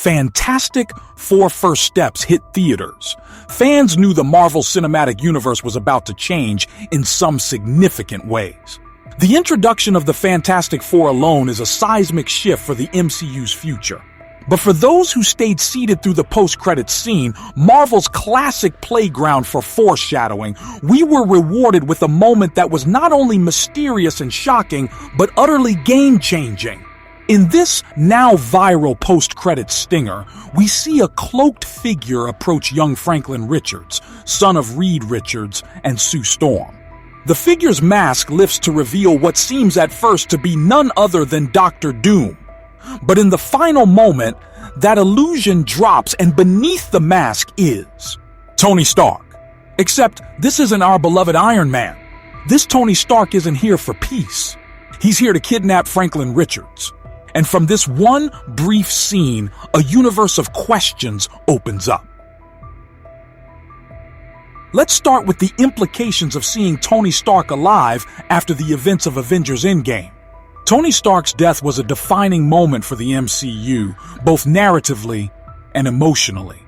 Fantastic Four First Steps hit theaters. Fans knew the Marvel Cinematic Universe was about to change in some significant ways. The introduction of the Fantastic Four alone is a seismic shift for the MCU's future. But for those who stayed seated through the post-credits scene, Marvel's classic playground for foreshadowing, we were rewarded with a moment that was not only mysterious and shocking, but utterly game-changing. In this now viral post-credits stinger, we see a cloaked figure approach young Franklin Richards, son of Reed Richards and Sue Storm. The figure's mask lifts to reveal what seems at first to be none other than Dr. Doom. But in the final moment, that illusion drops and beneath the mask is Tony Stark. Except this isn't our beloved Iron Man. This Tony Stark isn't here for peace. He's here to kidnap Franklin Richards. And from this one brief scene, a universe of questions opens up. Let's start with the implications of seeing Tony Stark alive after the events of Avengers Endgame. Tony Stark's death was a defining moment for the MCU, both narratively and emotionally.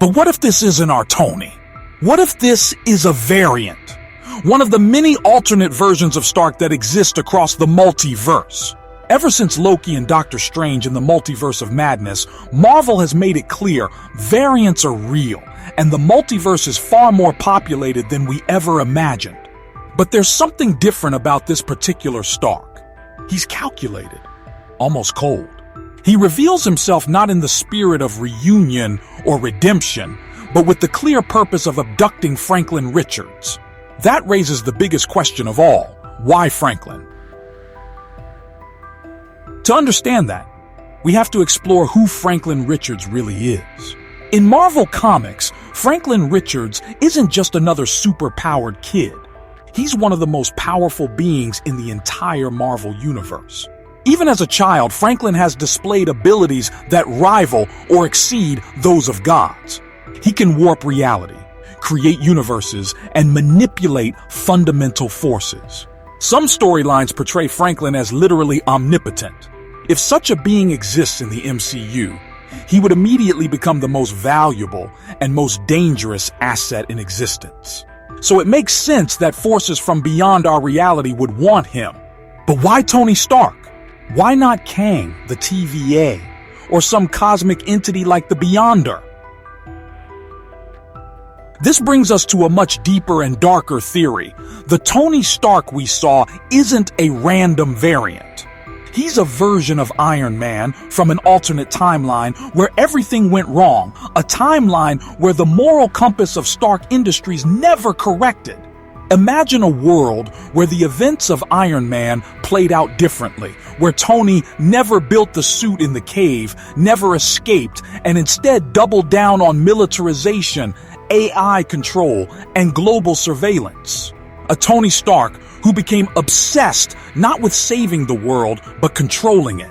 But what if this isn't our Tony? What if this is a variant? One of the many alternate versions of Stark that exist across the multiverse. Ever since Loki and Doctor Strange in the Multiverse of Madness, Marvel has made it clear variants are real, and the multiverse is far more populated than we ever imagined. But there's something different about this particular Stark. He's calculated, almost cold. He reveals himself not in the spirit of reunion or redemption, but with the clear purpose of abducting Franklin Richards. That raises the biggest question of all: why Franklin? To understand that, we have to explore who Franklin Richards really is. In Marvel Comics, Franklin Richards isn't just another super-powered kid. He's one of the most powerful beings in the entire Marvel universe. Even as a child, Franklin has displayed abilities that rival or exceed those of gods. He can warp reality, create universes, and manipulate fundamental forces. Some storylines portray Franklin as literally omnipotent. If such a being exists in the MCU, he would immediately become the most valuable and most dangerous asset in existence. So it makes sense that forces from beyond our reality would want him. But why Tony Stark? Why not Kang, the TVA, or some cosmic entity like the Beyonder? This brings us to a much deeper and darker theory. The Tony Stark we saw isn't a random variant. He's a version of Iron Man from an alternate timeline where everything went wrong, a timeline where the moral compass of Stark Industries never corrected. Imagine a world where the events of Iron Man played out differently, where Tony never built the suit in the cave, never escaped, and instead doubled down on militarization, AI control, and global surveillance. A Tony Stark who became obsessed not with saving the world, but controlling it.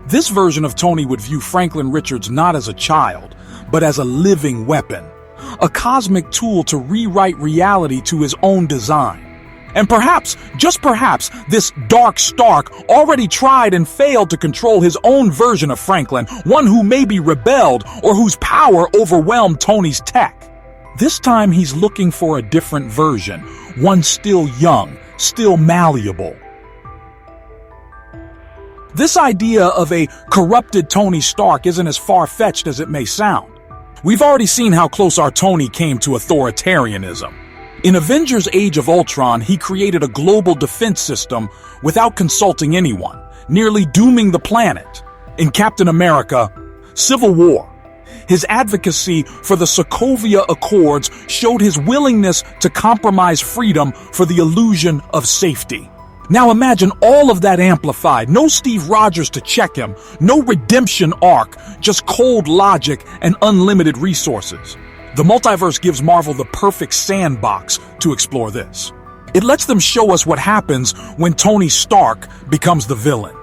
This version of Tony would view Franklin Richards not as a child, but as a living weapon, a cosmic tool to rewrite reality to his own design. And perhaps, just perhaps, this Dark Stark already tried and failed to control his own version of Franklin, one who maybe rebelled or whose power overwhelmed Tony's tech. This time he's looking for a different version, one still young, still malleable. This idea of a corrupted Tony Stark isn't as far-fetched as it may sound. We've already seen how close our Tony came to authoritarianism. In Avengers Age of Ultron, he created a global defense system without consulting anyone, nearly dooming the planet. In Captain America, Civil War, his advocacy for the Sokovia Accords showed his willingness to compromise freedom for the illusion of safety. Now imagine all of that amplified. No Steve Rogers to check him, no redemption arc, just cold logic and unlimited resources. The multiverse gives Marvel the perfect sandbox to explore this. It lets them show us what happens when Tony Stark becomes the villain.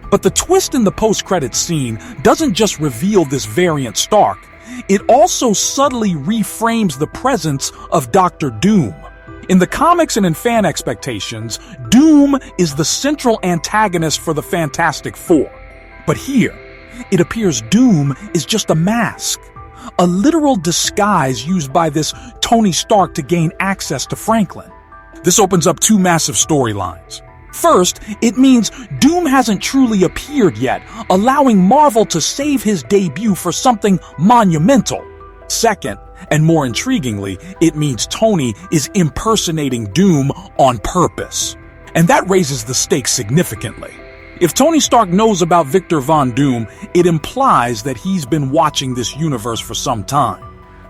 But the twist in the post-credits scene doesn't just reveal this variant Stark, it also subtly reframes the presence of Dr. Doom. In the comics and in fan expectations, Doom is the central antagonist for the Fantastic Four. But here, it appears Doom is just a mask, a literal disguise used by this Tony Stark to gain access to Franklin. This opens up two massive storylines. First, it means Doom hasn't truly appeared yet, allowing Marvel to save his debut for something monumental. Second, and more intriguingly, it means Tony is impersonating Doom on purpose. And that raises the stakes significantly. If Tony Stark knows about Victor Von Doom, it implies that he's been watching this universe for some time.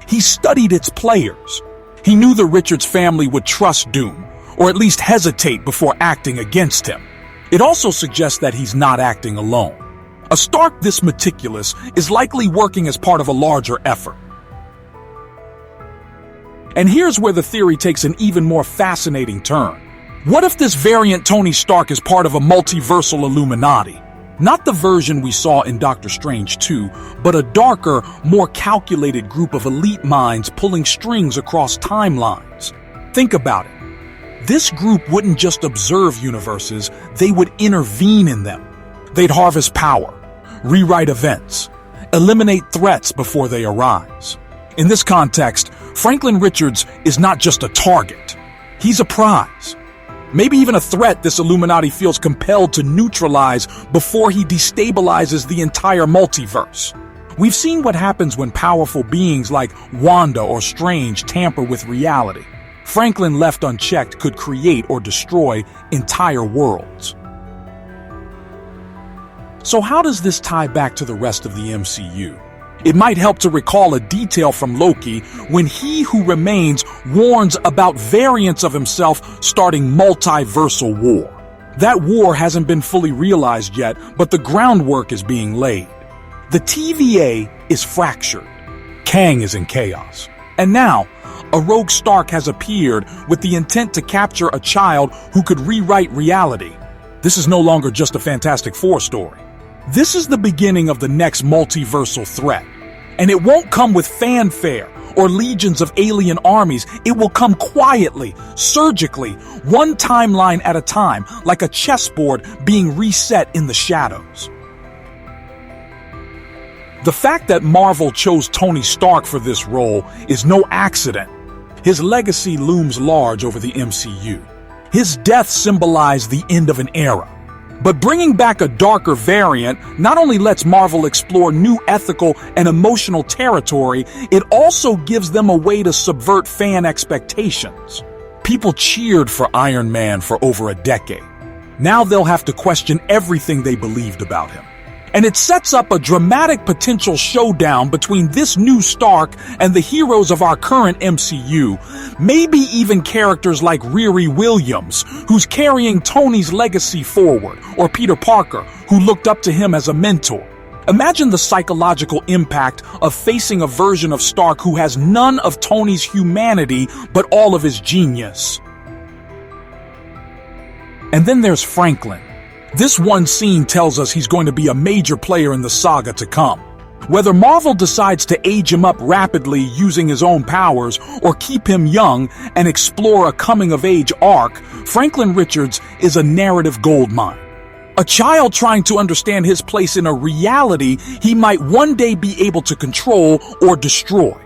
He studied its players. He knew the Richards family would trust Doom, or at least hesitate before acting against him. It also suggests that he's not acting alone. A Stark this meticulous is likely working as part of a larger effort. And here's where the theory takes an even more fascinating turn. What if this variant Tony Stark is part of a multiversal Illuminati? Not the version we saw in Doctor Strange 2, but a darker, more calculated group of elite minds pulling strings across timelines. Think about it. This group wouldn't just observe universes, they would intervene in them. They'd harvest power, rewrite events, eliminate threats before they arise. In this context, Franklin Richards is not just a target. He's a prize. Maybe even a threat this Illuminati feels compelled to neutralize before he destabilizes the entire multiverse. We've seen what happens when powerful beings like Wanda or Strange tamper with reality. Franklin left unchecked could create or destroy entire worlds. So how does this tie back to the rest of the MCU? It might help to recall a detail from Loki when He Who Remains warns about variants of himself starting multiversal war. That war hasn't been fully realized yet, but the groundwork is being laid. The TVA is fractured. Kang is in chaos. And now, a rogue Stark has appeared with the intent to capture a child who could rewrite reality. This is no longer just a Fantastic Four story. This is the beginning of the next multiversal threat. And it won't come with fanfare or legions of alien armies. It will come quietly, surgically, one timeline at a time, like a chessboard being reset in the shadows. The fact that Marvel chose Tony Stark for this role is no accident. His legacy looms large over the MCU. His death symbolized the end of an era. But bringing back a darker variant not only lets Marvel explore new ethical and emotional territory, it also gives them a way to subvert fan expectations. People cheered for Iron Man for over a decade. Now they'll have to question everything they believed about him. And it sets up a dramatic potential showdown between this new Stark and the heroes of our current MCU, maybe even characters like Riri Williams, who's carrying Tony's legacy forward, or Peter Parker, who looked up to him as a mentor. Imagine the psychological impact of facing a version of Stark who has none of Tony's humanity, but all of his genius. And then there's Franklin. This one scene tells us he's going to be a major player in the saga to come. Whether Marvel decides to age him up rapidly using his own powers or keep him young and explore a coming-of-age arc, Franklin Richards is a narrative goldmine. A child trying to understand his place in a reality he might one day be able to control or destroy.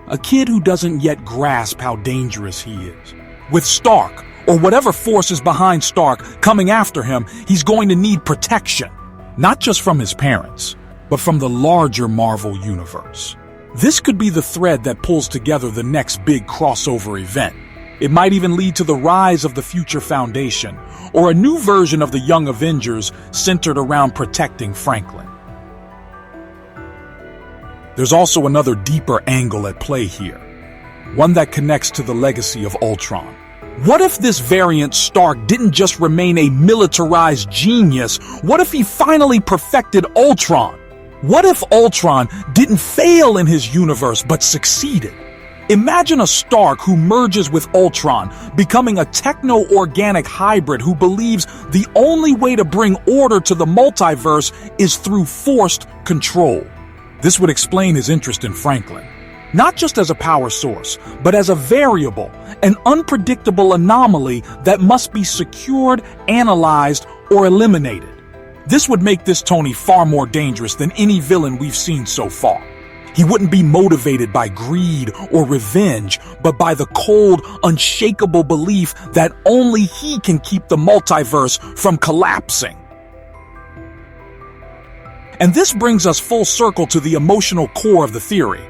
A kid who doesn't yet grasp how dangerous he is. With Stark, or whatever force is behind Stark coming after him, he's going to need protection. Not just from his parents, but from the larger Marvel universe. This could be the thread that pulls together the next big crossover event. It might even lead to the rise of the Future Foundation, or a new version of the Young Avengers centered around protecting Franklin. There's also another deeper angle at play here, one that connects to the legacy of Ultron. What if this variant Stark didn't just remain a militarized genius? What if he finally perfected Ultron? What if Ultron didn't fail in his universe but succeeded? Imagine a Stark who merges with Ultron, becoming a techno-organic hybrid who believes the only way to bring order to the multiverse is through forced control. This would explain his interest in Franklin. Not just as a power source, but as a variable, an unpredictable anomaly that must be secured, analyzed, or eliminated. This would make this Tony far more dangerous than any villain we've seen so far. He wouldn't be motivated by greed or revenge, but by the cold, unshakable belief that only he can keep the multiverse from collapsing. And this brings us full circle to the emotional core of the theory.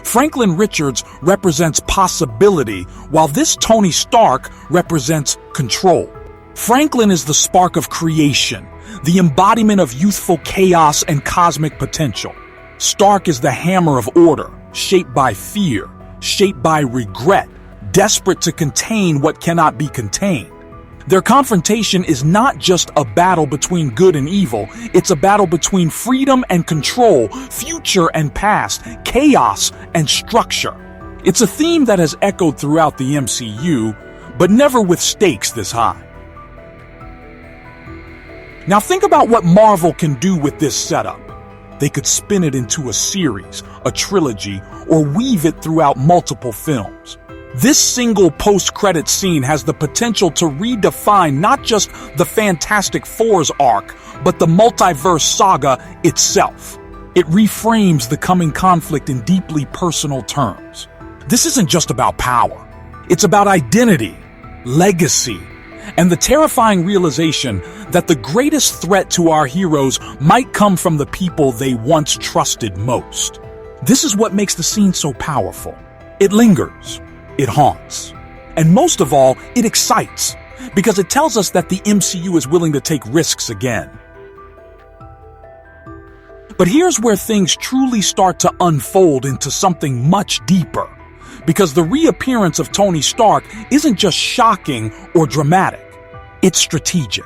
Franklin Richards represents possibility, while this Tony Stark represents control. Franklin is the spark of creation, the embodiment of youthful chaos and cosmic potential. Stark is the hammer of order, shaped by fear, shaped by regret, desperate to contain what cannot be contained. Their confrontation is not just a battle between good and evil, it's a battle between freedom and control, future and past, chaos and structure. It's a theme that has echoed throughout the MCU, but never with stakes this high. Now think about what Marvel can do with this setup. They could spin it into a series, a trilogy, or weave it throughout multiple films. This single post-credit scene has the potential to redefine not just the Fantastic Four's arc, but the multiverse saga itself. It reframes the coming conflict in deeply personal terms. This isn't just about power. It's about identity, legacy, and the terrifying realization that the greatest threat to our heroes might come from the people they once trusted most. This is what makes the scene so powerful. It lingers, it haunts, and most of all, it excites, because it tells us that the MCU is willing to take risks again. But here's where things truly start to unfold into something much deeper. Because the reappearance of Tony Stark isn't just shocking or dramatic, it's strategic.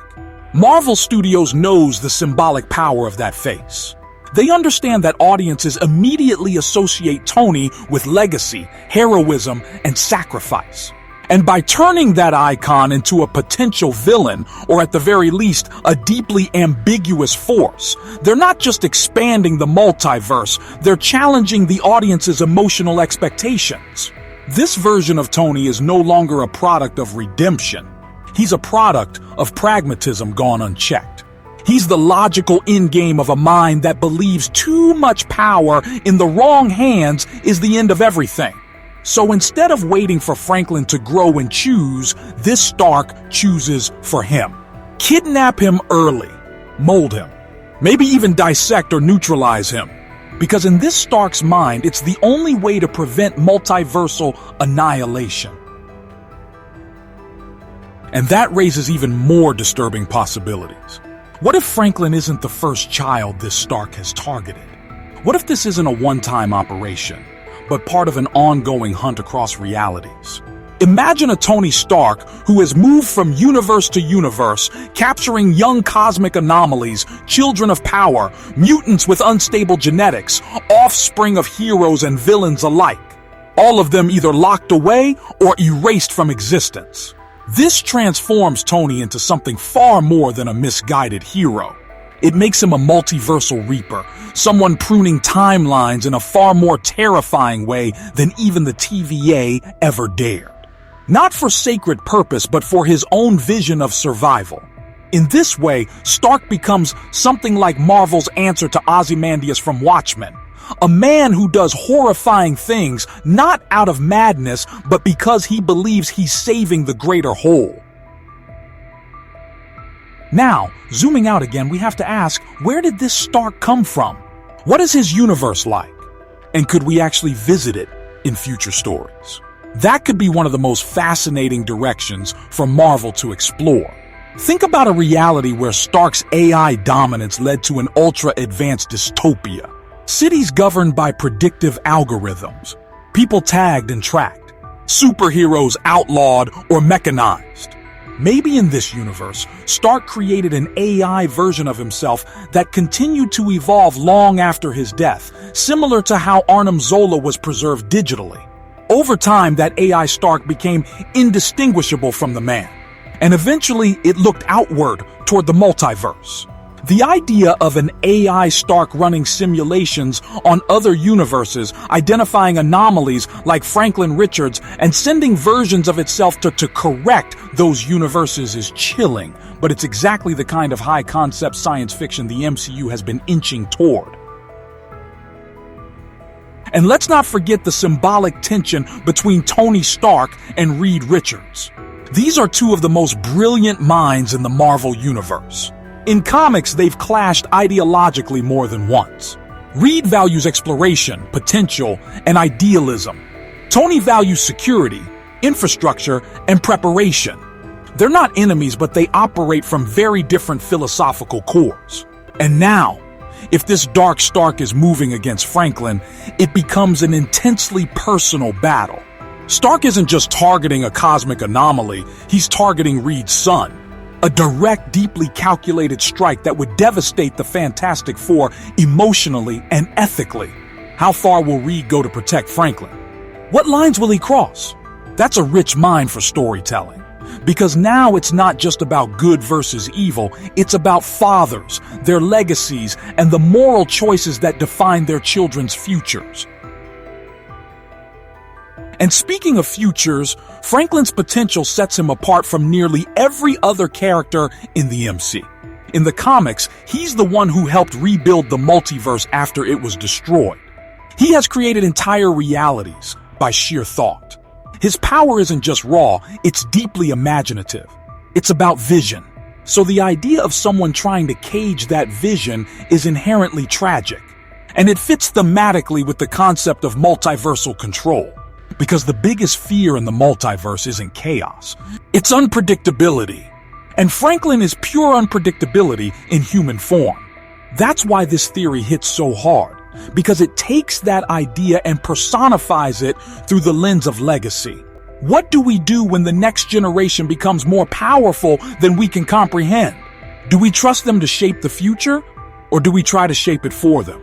Marvel Studios knows the symbolic power of that face. They understand that audiences immediately associate Tony with legacy, heroism, and sacrifice. And by turning that icon into a potential villain, or at the very least, a deeply ambiguous force, they're not just expanding the multiverse, they're challenging the audience's emotional expectations. This version of Tony is no longer a product of redemption. He's a product of pragmatism gone unchecked. He's the logical endgame of a mind that believes too much power in the wrong hands is the end of everything. So instead of waiting for Franklin to grow and choose, this Stark chooses for him. Kidnap him early, mold him, maybe even dissect or neutralize him. Because in this Stark's mind, it's the only way to prevent multiversal annihilation. And that raises even more disturbing possibilities. What if Franklin isn't the first child this Stark has targeted? What if this isn't a one-time operation, but part of an ongoing hunt across realities? Imagine a Tony Stark who has moved from universe to universe, capturing young cosmic anomalies, children of power, mutants with unstable genetics, offspring of heroes and villains alike, all of them either locked away or erased from existence. This transforms Tony into something far more than a misguided hero. It makes him a multiversal reaper, someone pruning timelines in a far more terrifying way than even the TVA ever dared. Not for sacred purpose, but for his own vision of survival. In this way, Stark becomes something like Marvel's answer to Ozymandias from Watchmen. A man who does horrifying things not out of madness, but because he believes he's saving the greater whole. Now, zooming out again, we have to ask, where did this Stark come from? What is his universe like? And could we actually visit it in future stories? That could be one of the most fascinating directions for Marvel to explore. Think about a reality where Stark's AI dominance led to an ultra-advanced dystopia. Cities governed by predictive algorithms, people tagged and tracked, superheroes outlawed or mechanized. Maybe in this universe, Stark created an AI version of himself that continued to evolve long after his death, similar to how Arnim Zola was preserved digitally. Over time, that AI Stark became indistinguishable from the man, and eventually it looked outward toward the multiverse. The idea of an AI Stark running simulations on other universes, identifying anomalies like Franklin Richards, and sending versions of itself to correct those universes is chilling, but it's exactly the kind of high-concept science fiction the MCU has been inching toward. And let's not forget the symbolic tension between Tony Stark and Reed Richards. These are two of the most brilliant minds in the Marvel Universe. In comics, they've clashed ideologically more than once. Reed values exploration, potential, and idealism. Tony values security, infrastructure, and preparation. They're not enemies, but they operate from very different philosophical cores. And now, if this Dark Stark is moving against Franklin, it becomes an intensely personal battle. Stark isn't just targeting a cosmic anomaly, he's targeting Reed's son. A direct, deeply calculated strike that would devastate the Fantastic Four emotionally and ethically. How far will Reed go to protect Franklin? What lines will he cross? That's a rich mind for storytelling. Because now it's not just about good versus evil, it's about fathers, their legacies, and the moral choices that define their children's futures. And speaking of futures, Franklin's potential sets him apart from nearly every other character in the MC. In the comics, he's the one who helped rebuild the multiverse after it was destroyed. He has created entire realities by sheer thought. His power isn't just raw, it's deeply imaginative. It's about vision. So the idea of someone trying to cage that vision is inherently tragic. And it fits thematically with the concept of multiversal control. Because the biggest fear in the multiverse isn't chaos, it's unpredictability. And Franklin is pure unpredictability in human form. That's why this theory hits so hard, because it takes that idea and personifies it through the lens of legacy. What do we do when the next generation becomes more powerful than we can comprehend? Do we trust them to shape the future, or do we try to shape it for them?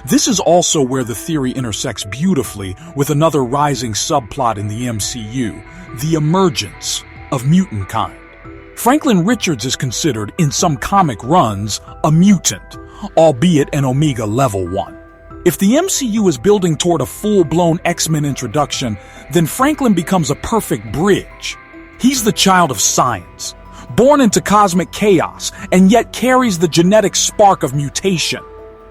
This is also where the theory intersects beautifully with another rising subplot in the MCU, the emergence of mutant kind. Franklin Richards is considered, in some comic runs, a mutant, albeit an Omega Level 1. If the MCU is building toward a full-blown X-Men introduction, then Franklin becomes a perfect bridge. He's the child of science, born into cosmic chaos, and yet carries the genetic spark of mutation.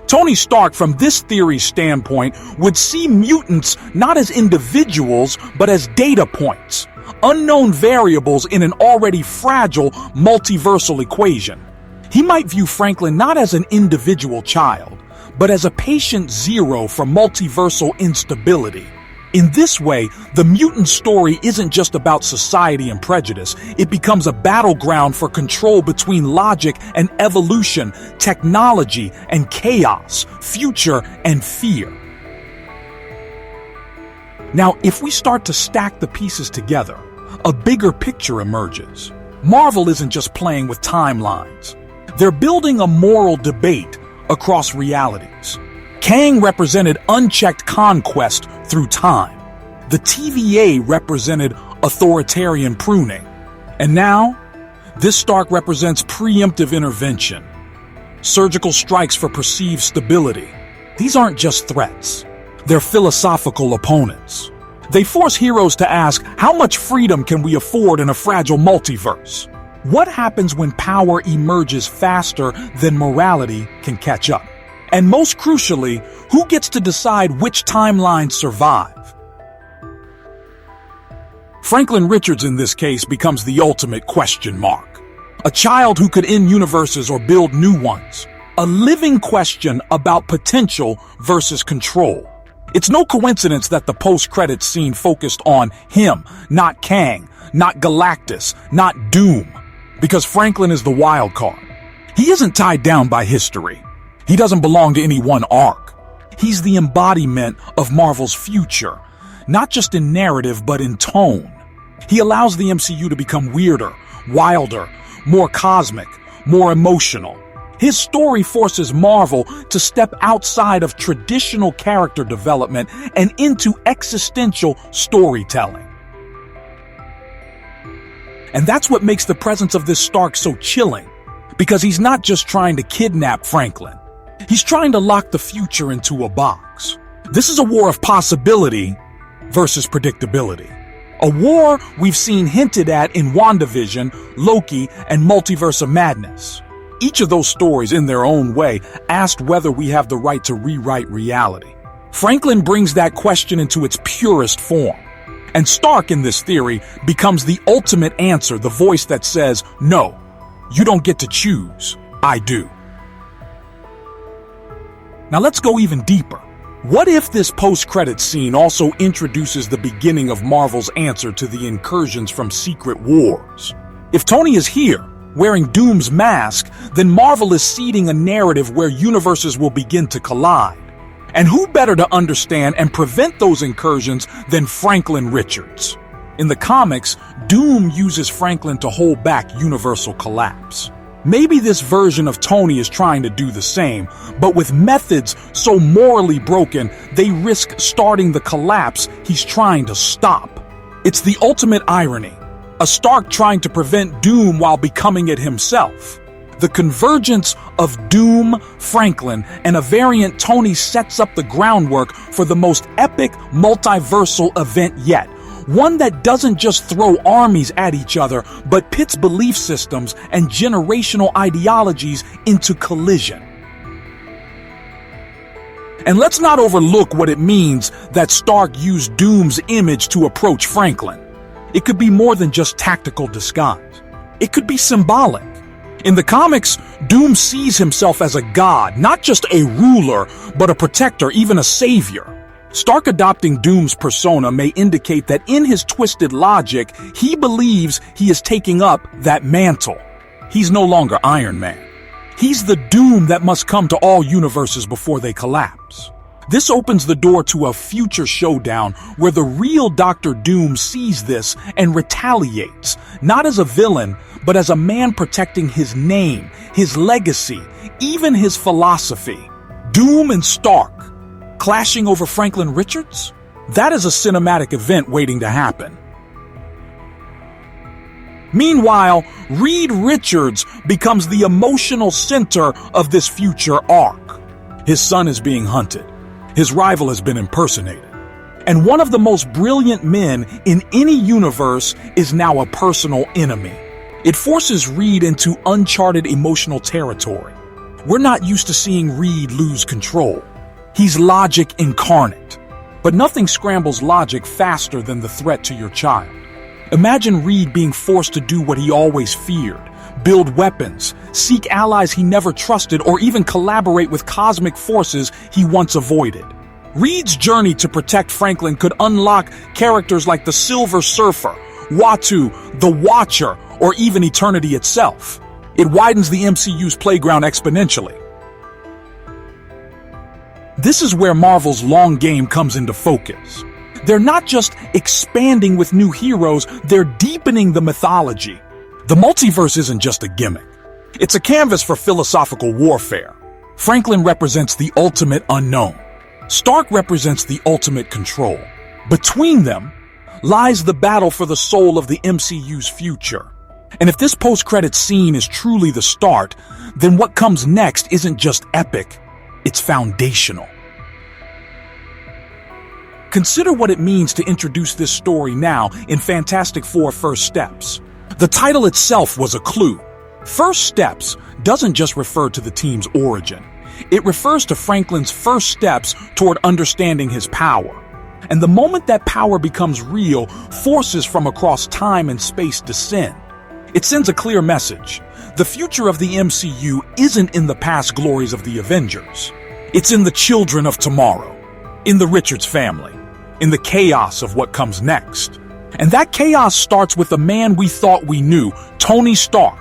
Tony Stark, from this theory's standpoint, would see mutants not as individuals, but as data points, unknown variables in an already fragile multiversal equation. He might view Franklin not as an individual child, but as a patient zero for multiversal instability. In this way, the mutant story isn't just about society and prejudice. It becomes a battleground for control between logic and evolution, technology and chaos, future and fear. Now, if we start to stack the pieces together, a bigger picture emerges. Marvel isn't just playing with timelines. They're building a moral debate across realities. Kang represented unchecked conquest through time. The TVA represented authoritarian pruning. And now, this Stark represents preemptive intervention. Surgical strikes for perceived stability. These aren't just threats. They're philosophical opponents. They force heroes to ask, how much freedom can we afford in a fragile multiverse? What happens when power emerges faster than morality can catch up? And most crucially, who gets to decide which timelines survive? Franklin Richards in this case becomes the ultimate question mark. A child who could end universes or build new ones. A living question about potential versus control. It's no coincidence that the post-credits scene focused on him, not Kang, not Galactus, not Doom. Because Franklin is the wild card. He isn't tied down by history. He doesn't belong to any one arc. He's the embodiment of Marvel's future, not just in narrative, but in tone. He allows the MCU to become weirder, wilder, more cosmic, more emotional. His story forces Marvel to step outside of traditional character development and into existential storytelling. And that's what makes the presence of this Stark so chilling, because he's not just trying to kidnap Franklin. He's trying to lock the future into a box. This is a war of possibility versus predictability. A war we've seen hinted at in WandaVision, Loki, and Multiverse of Madness. Each of those stories, in their own way, asked whether we have the right to rewrite reality. Franklin brings that question into its purest form. And Stark, in this theory, becomes the ultimate answer, the voice that says, no, you don't get to choose, I do. Now let's go even deeper. What if this post-credits scene also introduces the beginning of Marvel's answer to the incursions from Secret Wars? If Tony is here, wearing Doom's mask, then Marvel is seeding a narrative where universes will begin to collide. And who better to understand and prevent those incursions than Franklin Richards? In the comics, Doom uses Franklin to hold back universal collapse. Maybe this version of Tony is trying to do the same, but with methods so morally broken, they risk starting the collapse he's trying to stop. It's the ultimate irony. A Stark trying to prevent Doom while becoming it himself. The convergence of Doom, Franklin, and a variant Tony sets up the groundwork for the most epic multiversal event yet. One that doesn't just throw armies at each other, but pits belief systems and generational ideologies into collision. And let's not overlook what it means that Stark used Doom's image to approach Franklin. It could be more than just tactical disguise. It could be symbolic. In the comics, Doom sees himself as a god, not just a ruler, but a protector, even a savior. Stark adopting Doom's persona may indicate that in his twisted logic, he believes he is taking up that mantle. He's no longer Iron Man. He's the Doom that must come to all universes before they collapse. This opens the door to a future showdown where the real Dr. Doom sees this and retaliates, not as a villain, but as a man protecting his name, his legacy, even his philosophy. Doom and Stark clashing over Franklin Richards? That is a cinematic event waiting to happen. Meanwhile, Reed Richards becomes the emotional center of this future arc. His son is being hunted. His rival has been impersonated. And one of the most brilliant men in any universe is now a personal enemy. It forces Reed into uncharted emotional territory. We're not used to seeing Reed lose control. He's logic incarnate. But nothing scrambles logic faster than the threat to your child. Imagine Reed being forced to do what he always feared, build weapons, seek allies he never trusted, or even collaborate with cosmic forces he once avoided. Reed's journey to protect Franklin could unlock characters like the Silver Surfer, Watu, the Watcher, or even Eternity itself. It widens the MCU's playground exponentially. This is where Marvel's long game comes into focus. They're not just expanding with new heroes, they're deepening the mythology. The multiverse isn't just a gimmick. It's a canvas for philosophical warfare. Franklin represents the ultimate unknown. Stark represents the ultimate control. Between them lies the battle for the soul of the MCU's future. And if this post-credits scene is truly the start, then what comes next isn't just epic, it's foundational. Consider what it means to introduce this story now in Fantastic Four First Steps. The title itself was a clue. First Steps doesn't just refer to the team's origin. It refers to Franklin's first steps toward understanding his power. And the moment that power becomes real, forces from across time and space descend. It sends a clear message. The future of the MCU isn't in the past glories of the Avengers. It's in the children of tomorrow, in the Richards family, in the chaos of what comes next. And that chaos starts with a man we thought we knew, Tony Stark,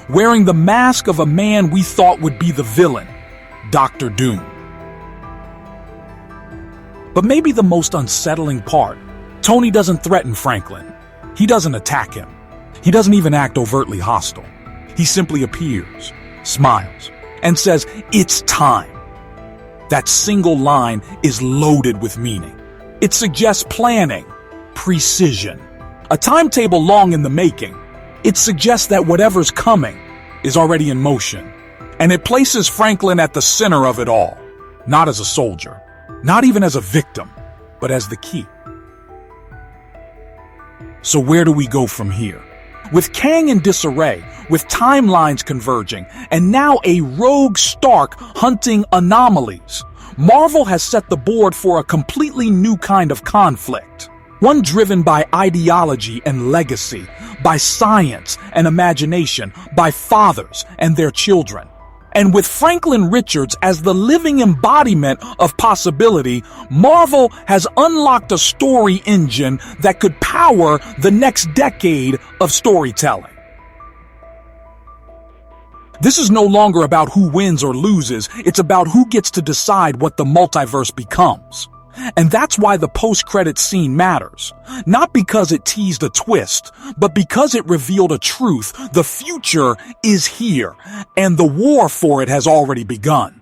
wearing the mask of a man we thought would be the villain, Dr. Doom. But maybe the most unsettling part, Tony doesn't threaten Franklin. He doesn't attack him. He doesn't even act overtly hostile. He simply appears, smiles, and says, "It's time." That single line is loaded with meaning. It suggests planning, precision, a timetable long in the making. It suggests that whatever's coming is already in motion. And it places Franklin at the center of it all, not as a soldier, not even as a victim, but as the key. So where do we go from here? With Kang in disarray, with timelines converging, and now a rogue Stark hunting anomalies, Marvel has set the board for a completely new kind of conflict. One driven by ideology and legacy, by science and imagination, by fathers and their children. And with Franklin Richards as the living embodiment of possibility, Marvel has unlocked a story engine that could power the next decade of storytelling. This is no longer about who wins or loses, it's about who gets to decide what the multiverse becomes. And that's why the post-credits scene matters. Not because it teased a twist, but because it revealed a truth. The future is here, and the war for it has already begun.